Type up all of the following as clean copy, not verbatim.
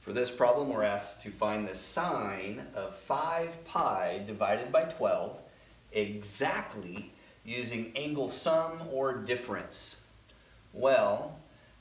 For this problem, we're asked to find the sine of 5 pi divided by 12 exactly using angle sum or difference. Well,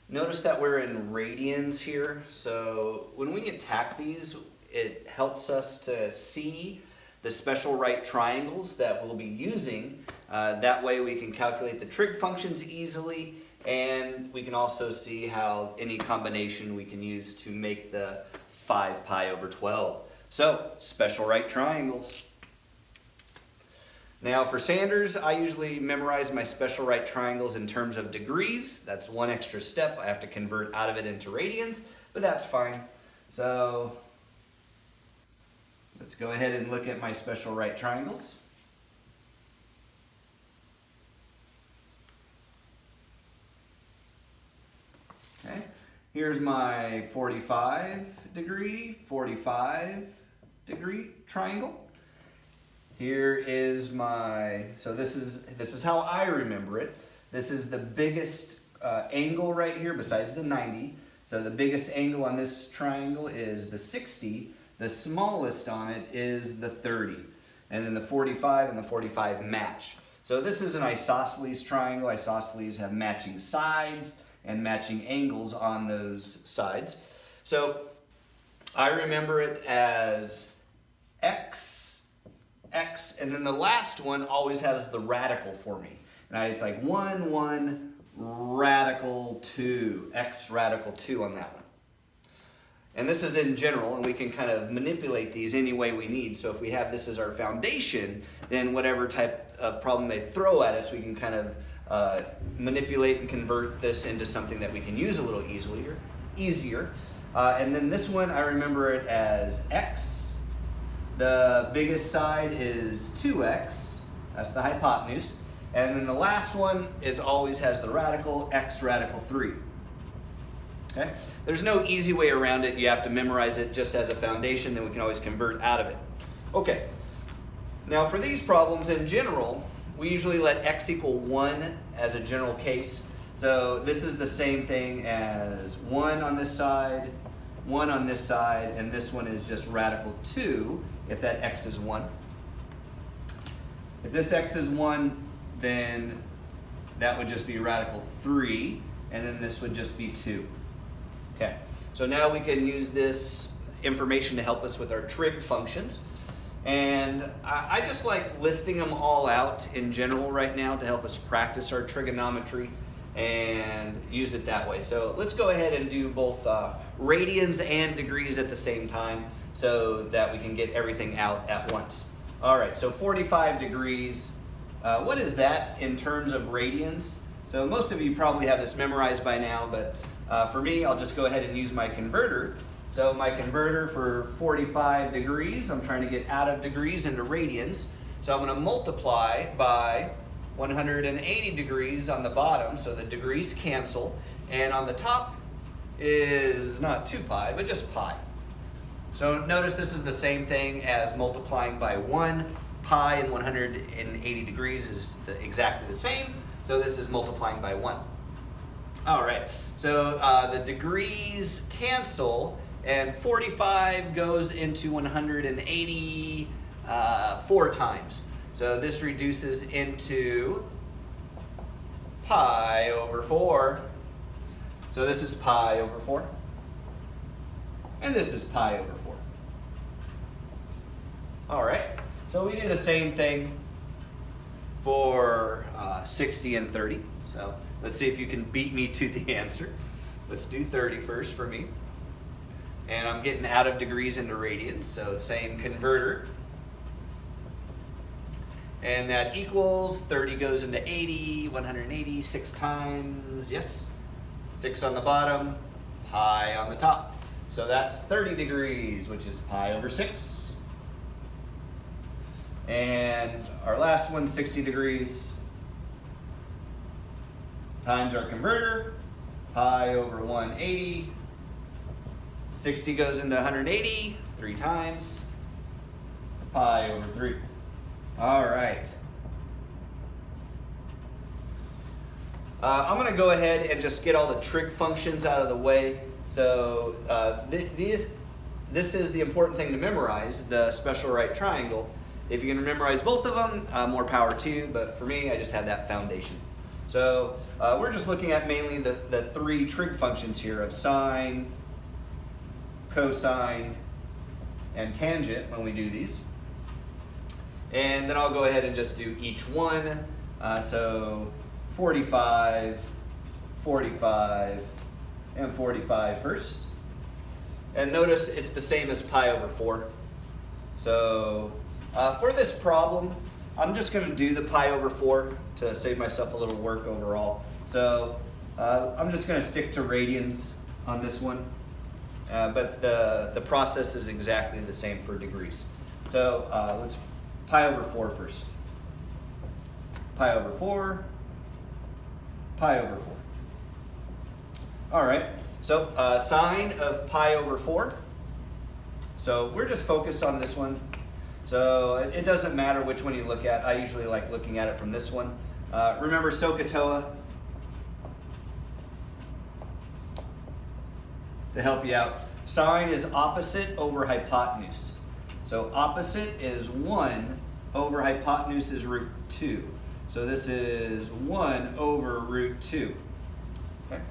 notice that we're in radians here, so when we attack these, it helps us to see the special right triangles that we'll be using. That way we can calculate the trig functions easily, and we can also see how any combination we can use to make the 5 pi over 12. So, special right triangles. Now for Sanders, I usually memorize my special right triangles in terms of degrees. That's one extra step. I have to convert out of it into radians, but that's fine. So let's go ahead and look at my special right triangles. Okay, here's my 45 degree triangle. Here is my, so this is how I remember it. This is the biggest angle right here besides the 90. So the biggest angle on this triangle is the 60. The smallest on it is the 30. And then the 45 and the 45 match. So this is an isosceles triangle. Isosceles have matching sides and matching angles on those sides. So I remember it as x, and then the last one always has the radical for me. Now it's like 1 radical 2, x radical 2 on that one. And this is in general, and we can kind of manipulate these any way we need. So if we have this as our foundation, then whatever type of problem they throw at us, we can kind of manipulate and convert this into something that we can use a little easier. And then this one, I remember it as x. The biggest side is 2x, that's the hypotenuse. And then the last one always has the radical, x radical 3. Okay? There's no easy way around it. You have to memorize it just as a foundation, then we can always convert out of it. Okay, now for these problems in general, we usually let x equal 1 as a general case. So this is the same thing as 1 on this side, 1 on this side, and this one is just radical 2 if that x is 1. If this x is 1, then that would just be radical 3, and then this would just be 2. Okay, so now we can use this information to help us with our trig functions. And I just like listing them all out in general right now to help us practice our trigonometry and use it that way. So let's go ahead and do both radians and degrees at the same time so that we can get everything out at once. All right, so 45 degrees. What is that in terms of radians? So most of you probably have this memorized by now, but for me, I'll just go ahead and use my converter. So my converter for 45 degrees, I'm trying to get out of degrees into radians. So I'm going to multiply by 180 degrees on the bottom, so the degrees cancel. And on the top is not 2 pi, but just pi. So notice this is the same thing as multiplying by 1. Pi and 180 degrees is exactly the same. So this is multiplying by 1. All right, so the degrees cancel, and 45 goes into 180 4 times. So this reduces into pi over 4. So this is pi over 4. And this is pi over 4. All right, so we do the same thing for 60 and 30. So let's see if you can beat me to the answer. Let's do 30 first for me. And I'm getting out of degrees into radians, so same converter. And that equals 30 goes into 80, 180, 6 times, yes. 6 on the bottom, pi on the top. So that's 30 degrees, which is pi over 6. And our last one, 60 degrees, times our converter, pi over 180. 60 goes into 180, 3 times, pi over 3. All right. I'm going to go ahead and just get all the trig functions out of the way. So this is the important thing to memorize, the special right triangle. If you can memorize both of them, more power to you, but for me, I just have that foundation. So we're just looking at mainly the three trig functions here of sine, cosine, and tangent when we do these. And then I'll go ahead and just do each one. So 45, 45, and 45 first. And notice it's the same as pi over 4. So for this problem, I'm just going to do the pi over 4 to save myself a little work overall. So I'm just going to stick to radians on this one. But the process is exactly the same for degrees. So let's pi over 4 first. Pi over 4, pi over 4. All right, so sine of pi over 4. So we're just focused on this one. So it doesn't matter which one you look at. I usually like looking at it from this one. Remember SOHCAHTOA? To help you out. Sine is opposite over hypotenuse. So opposite is 1 over hypotenuse is root 2. So this is 1 over root 2. Okay.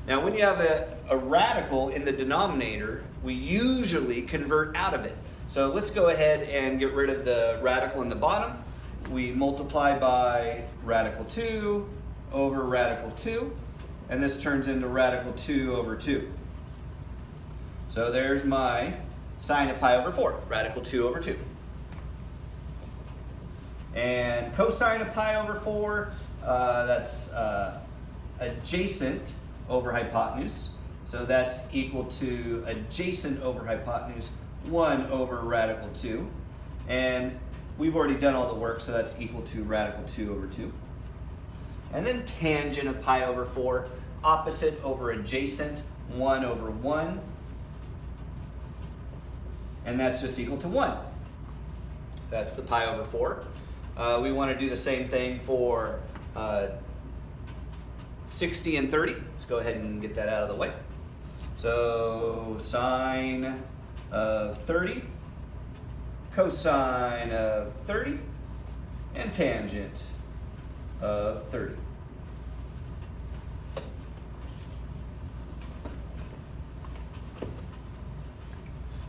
Now when you have a radical in the denominator, we usually convert out of it. So let's go ahead and get rid of the radical in the bottom. We multiply by radical 2 over radical 2, and this turns into radical 2 over 2. So there's my sine of pi over 4, radical 2 over 2. And cosine of pi over 4, that's adjacent over hypotenuse. So that's equal to adjacent over hypotenuse 1 over radical 2. And we've already done all the work, so that's equal to radical 2 over 2. And then tangent of pi over 4, opposite over adjacent 1 over 1. And that's just equal to 1. That's the pi over 4. We want to do the same thing for 60 and 30. Let's go ahead and get that out of the way. So sine of 30, cosine of 30, and tangent of 30.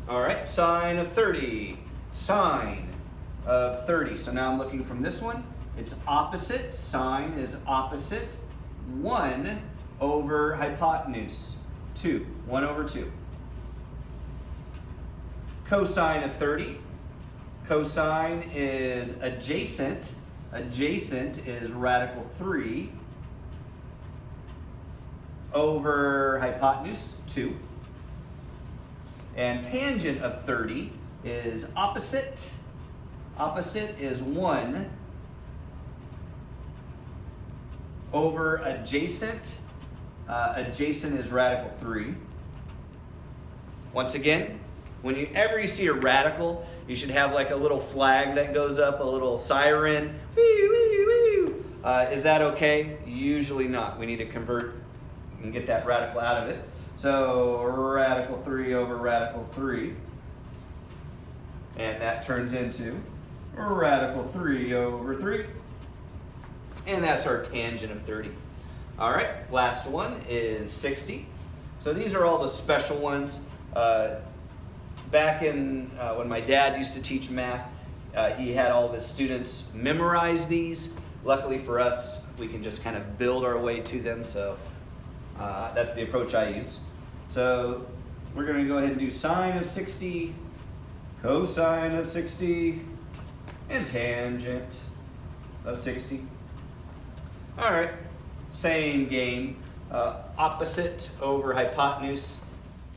All right, sine of 30, sine of 30. So now I'm looking from this one. It's opposite. Sine is opposite 1 over hypotenuse 2. 1 over 2. Cosine of 30. Cosine is adjacent. Adjacent is radical 3 over hypotenuse 2. And tangent of 30 is opposite. Opposite is 1 over adjacent. Adjacent is radical 3. Once again, whenever you see a radical, you should have like a little flag that goes up, a little siren. Woo, woo, woo. Is that okay? Usually not. We need to convert and get that radical out of it. So radical 3 over radical 3. And that turns into radical 3 over 3. And that's our tangent of 30. All right, last one is 60. So these are all the special ones. Back in when my dad used to teach math, he had all of his students memorize these. Luckily for us, we can just kind of build our way to them. So that's the approach I use. So we're going to go ahead and do sine of 60, cosine of 60, and tangent of 60. All right, same game. Opposite over hypotenuse.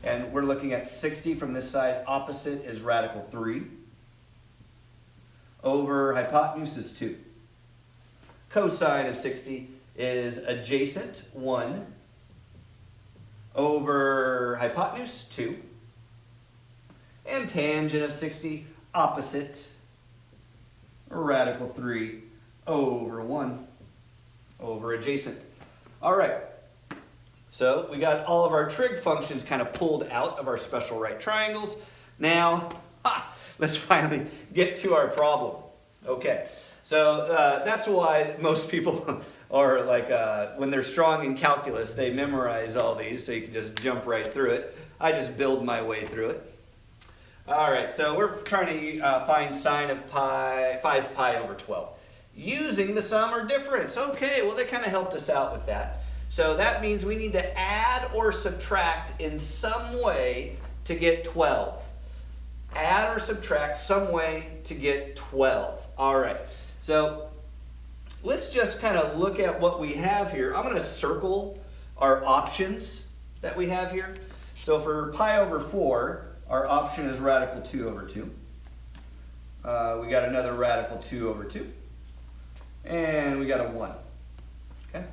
And we're looking at 60 from this side. Opposite is radical 3. Over hypotenuse is 2. Cosine of 60 is adjacent 1. Over hypotenuse 2. And tangent of 60, opposite, radical 3 over 1 over adjacent. All right, So we got all of our trig functions kind of pulled out of our special right triangles. Now, let's finally get to our problem. Okay, so that's why most people are like, when they're strong in calculus, they memorize all these so you can just jump right through it. I just build my way through it. All right, so we're trying to find sine of 5 pi over 12. Using the sum or difference. Okay, well they kind of helped us out with that. So that means we need to add or subtract in some way to get 12. Add or subtract some way to get 12. All right, so let's just kind of look at what we have here. I'm going to circle our options that we have here. So for pi over 4, our option is radical 2 over 2. We got another radical 2 over 2. And we got a 1. Okay.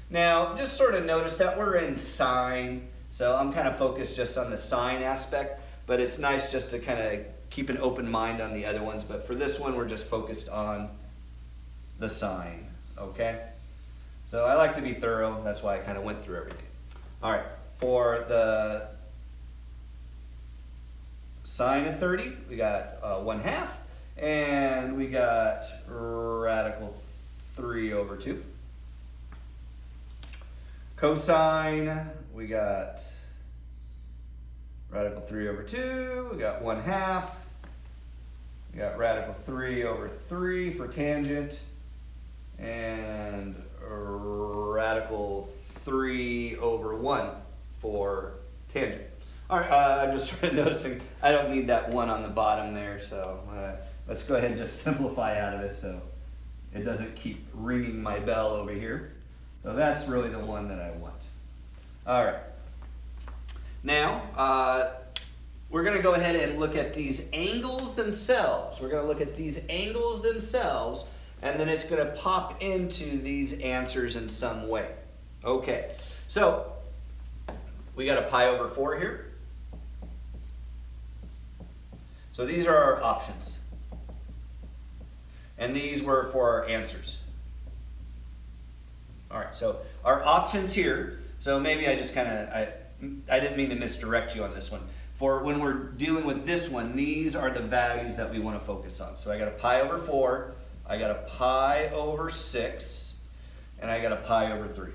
Now, just sort of notice that we're in sine. So I'm kind of focused just on the sine aspect. But it's nice just to kind of keep an open mind on the other ones. But for this one, we're just focused on the sine. Okay. So I like to be thorough. That's why I kind of went through everything. All right. For the sine of 30, we got 1/2. And we got radical 3 over 2. Cosine, we got radical 3 over 2. We got 1/2. We got radical 3 over 3 for tangent. And radical 3 over 1 for tangent. All right, I'm just sort of noticing I don't need that 1 on the bottom there, so let's go ahead and just simplify out of it so it doesn't keep ringing my bell over here. So that's really the one that I want. All right. Now, we're going to go ahead and look at these angles themselves. We're going to look at these angles themselves, and then it's going to pop into these answers in some way. Okay, so we got a pi over 4 here. So these are our options. And these were for our answers. All right, so our options here, so maybe I just kind of, I didn't mean to misdirect you on this one. For when we're dealing with this one, these are the values that we want to focus on. So I got a pi over 4, I got a pi over 6, and I got a pi over 3.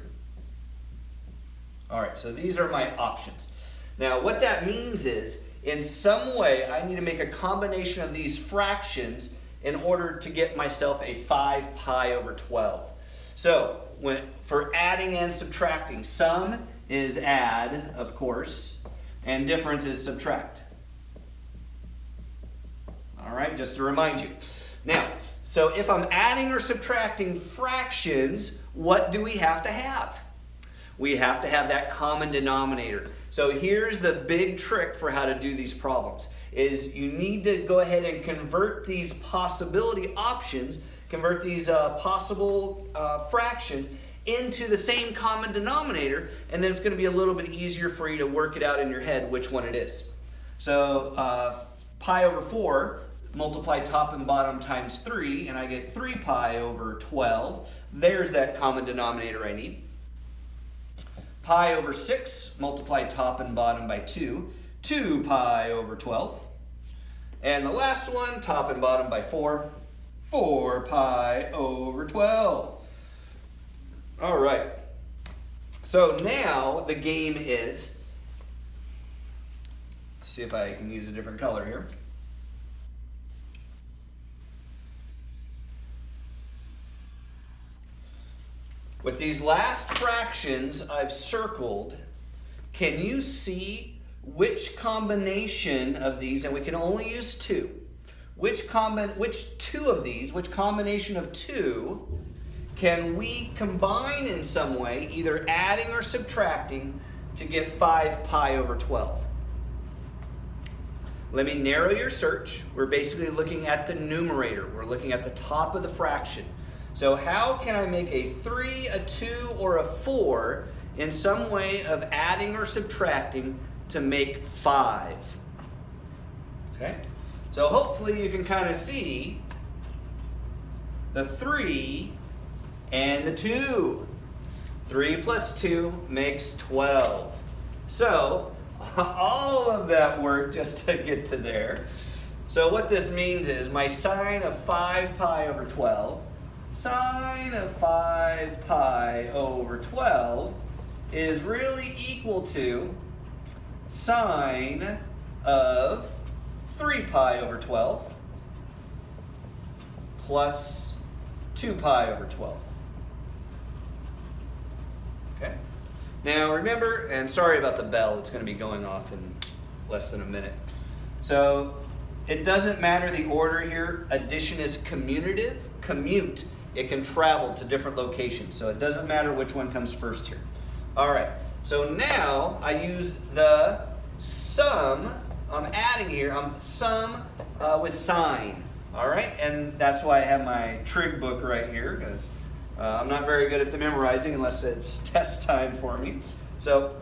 All right, so these are my options. Now what that means is, in some way, I need to make a combination of these fractions in order to get myself a 5 pi over 12. So for adding and subtracting, sum is add, of course, and difference is subtract. All right, just to remind you. Now, so if I'm adding or subtracting fractions, what do we have to have? We have to have that common denominator. So here's the big trick for how to do these problems, is you need to go ahead and convert these possibility options, convert these possible fractions into the same common denominator, and then it's going to be a little bit easier for you to work it out in your head which one it is. So pi over 4, multiply top and bottom times 3, and I get 3 pi over 12. There's that common denominator I need. Pi over 6, multiply top and bottom by 2, 2 pi over 12. And the last one, top and bottom by 4, 4 pi over 12. All right. So now the game is, let's see if I can use a different color here. With these last fractions I've circled, can you see which combination of these, and we can only use 2, which combination of 2 can we combine in some way, either adding or subtracting, to get 5 pi over 12? Let me narrow your search. We're basically looking at the numerator. We're looking at the top of the fraction. So how can I make a 3, a 2, or a 4 in some way of adding or subtracting to make 5? Okay? So hopefully you can kind of see the 3 and the 2. 3 plus 2 makes 12. So all of that work just to get to there. So what this means is my sine of 5 pi over 12, sine of 5 pi over 12 is really equal to sine of 3 pi over 12 plus 2 pi over 12. Okay. Now remember, and sorry about the bell, it's going to be going off in less than a minute. So it doesn't matter the order here. Addition is commutative. Commute. It can travel to different locations. So it doesn't matter which one comes first here. All right. So now I use the sum. I'm adding here. I'm sum with sine. All right. And that's why I have my trig book right here, because I'm not very good at the memorizing unless it's test time for me. So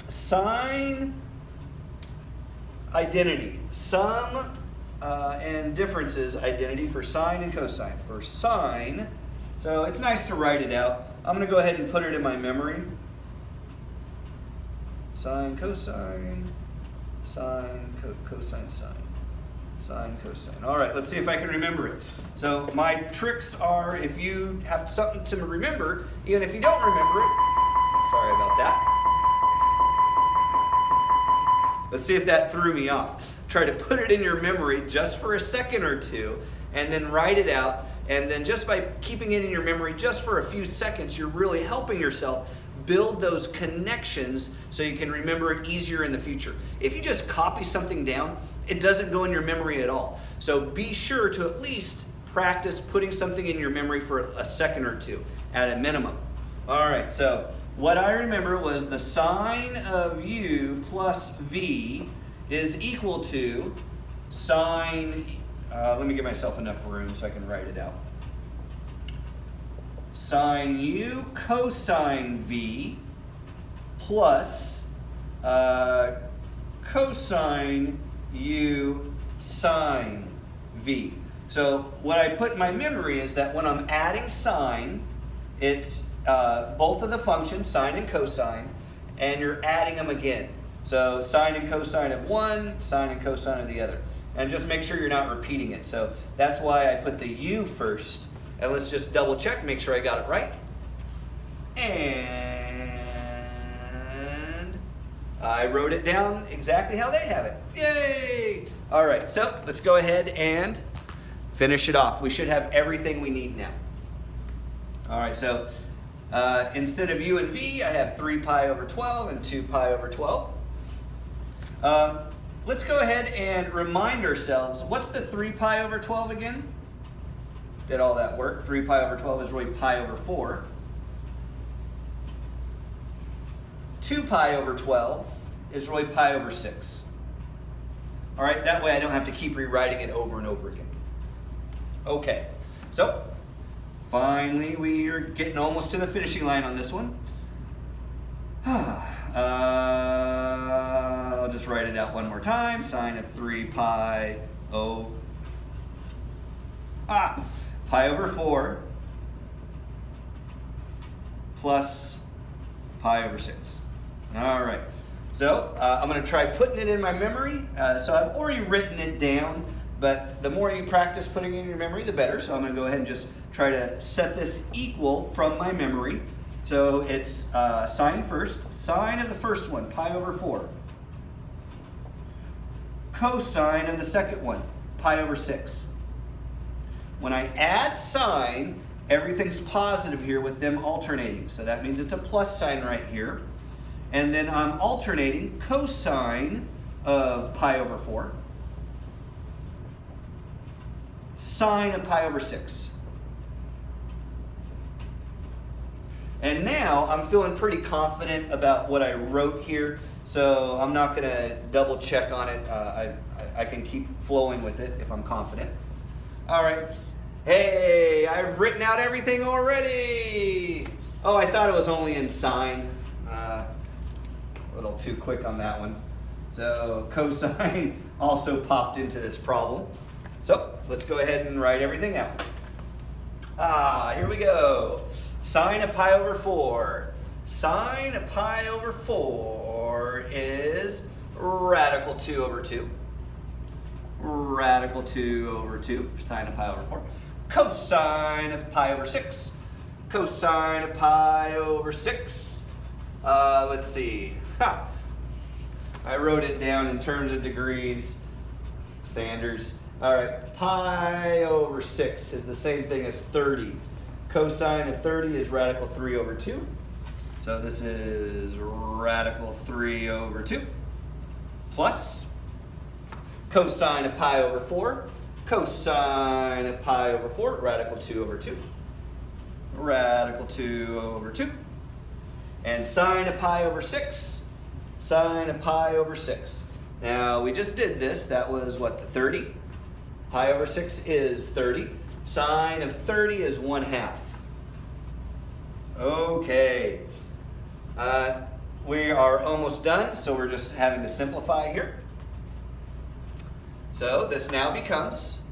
sine identity. Sum and differences identity for sine and cosine. For sine, so it's nice to write it out. I'm going to go ahead and put it in my memory. Sine, cosine, sine, cosine, sine. Sine, cosine. All right, let's see if I can remember it. So my tricks are, if you have something to remember, even if you don't remember it, sorry about that. Let's see if that threw me off. Try to put it in your memory just for a second or two, and then write it out. And then just by keeping it in your memory just for a few seconds, you're really helping yourself build those connections so you can remember it easier in the future. If you just copy something down, it doesn't go in your memory at all. So be sure to at least practice putting something in your memory for a second or two at a minimum. All right, so what I remember was the sine of u plus v is equal to sine, let me give myself enough room so I can write it out. Sine u cosine v plus cosine u sine v. So what I put in my memory is that when I'm adding sine, it's both of the functions, sine and cosine, and you're adding them again. So sine and cosine of one, sine and cosine of the other. And just make sure you're not repeating it. So that's why I put the u first. And let's just double check, make sure I got it right. And I wrote it down exactly how they have it. Yay! All right, so let's go ahead and finish it off. We should have everything we need now. All right, so instead of u and v, I have 3 pi over 12 and 2 pi over 12. Let's go ahead and remind ourselves, what's the 3 pi over 12 again? Did all that work. 3 pi over 12 is really pi over 4. 2 pi over 12 is really pi over 6. All right, that way I don't have to keep rewriting it over and over again. Okay, so finally we are getting almost to the finishing line on this one. I'll just write it out one more time. Sine of 3 pi pi over 4 plus pi over 6. All right. So I'm going to try putting it in my memory. So I've already written it down, but the more you practice putting it in your memory, the better. So I'm going to go ahead and just try to set this equal from my memory. So it's sine first. Sine of the first one, pi over 4. Cosine of the second one, pi over 6. When I add sine, everything's positive here with them alternating. So that means it's a plus sign right here. And then I'm alternating cosine of pi over 4. Sine of pi over 6. And now I'm feeling pretty confident about what I wrote here, so I'm not going to double check on it. I can keep flowing with it if I'm confident. All right. Hey, I've written out everything already. Oh, I thought it was only in sine. A little too quick on that one. So cosine also popped into this problem. So let's go ahead and write everything out. Here we go. Sine of pi over 4. Sine of pi over 4 is radical 2 over 2. Radical 2 over 2, sine of pi over 4. Cosine of pi over 6. Cosine of pi over 6. Let's see. Ha. I wrote it down in terms of degrees. Sanders. All right, pi over 6 is the same thing as 30. Cosine of 30 is radical 3 over 2. So this is radical 3 over 2 plus cosine of pi over 4. Cosine of pi over 4, radical 2 over 2. Radical 2 over 2. And sine of pi over 6. Sine of pi over 6. Now, we just did this. That was what, the 30? Pi over 6 is 30. Sine of 30 is 1/2. Okay. We are almost done, so we're just having to simplify here. So this now becomes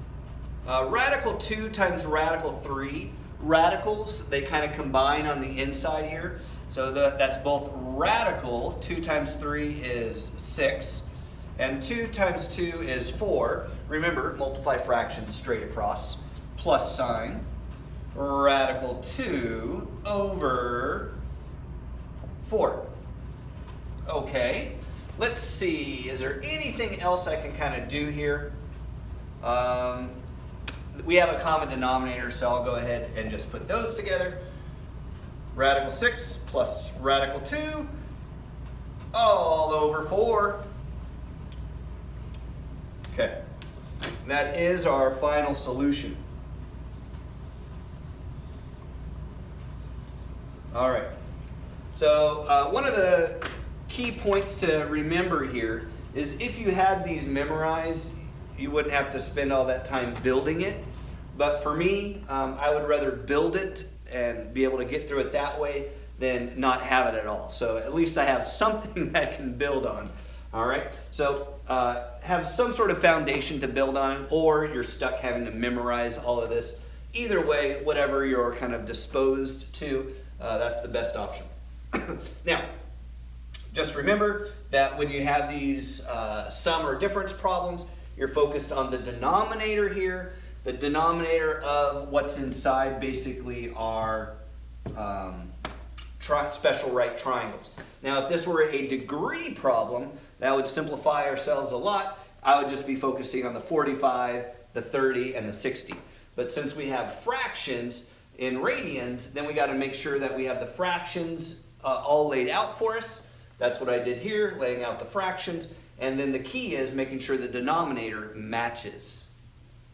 radical 2 times radical 3. Radicals, they kind of combine on the inside here. So that's both radical, 2 times 3 is 6, and 2 times 2 is 4. Remember, multiply fractions straight across, plus sign, radical 2 over 4. Okay, let's see, is there anything else I can kind of do here? We have a common denominator, so I'll go ahead and just put those together. Radical 6 plus radical 2 all over 4. Okay, that is our final solution. All right, so one of the key points to remember here is if you had these memorized, you wouldn't have to spend all that time building it. But for me, I would rather build it and be able to get through it that way than not have it at all. So at least I have something that I can build on. All right, so have some sort of foundation to build on, or you're stuck having to memorize all of this. Either way, whatever you're kind of disposed to, that's the best option. Now, just remember that when you have these sum or difference problems, you're focused on the denominator here. The denominator of what's inside basically are special right triangles. Now, if this were a degree problem, that would simplify ourselves a lot. I would just be focusing on the 45, the 30, and the 60. But since we have fractions in radians, then we got to make sure that we have the fractions all laid out for us. That's what I did here, laying out the fractions. And then the key is making sure the denominator matches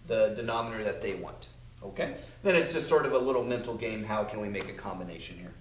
the denominator that they want. Okay? Then it's just sort of a little mental game. How can we make a combination here?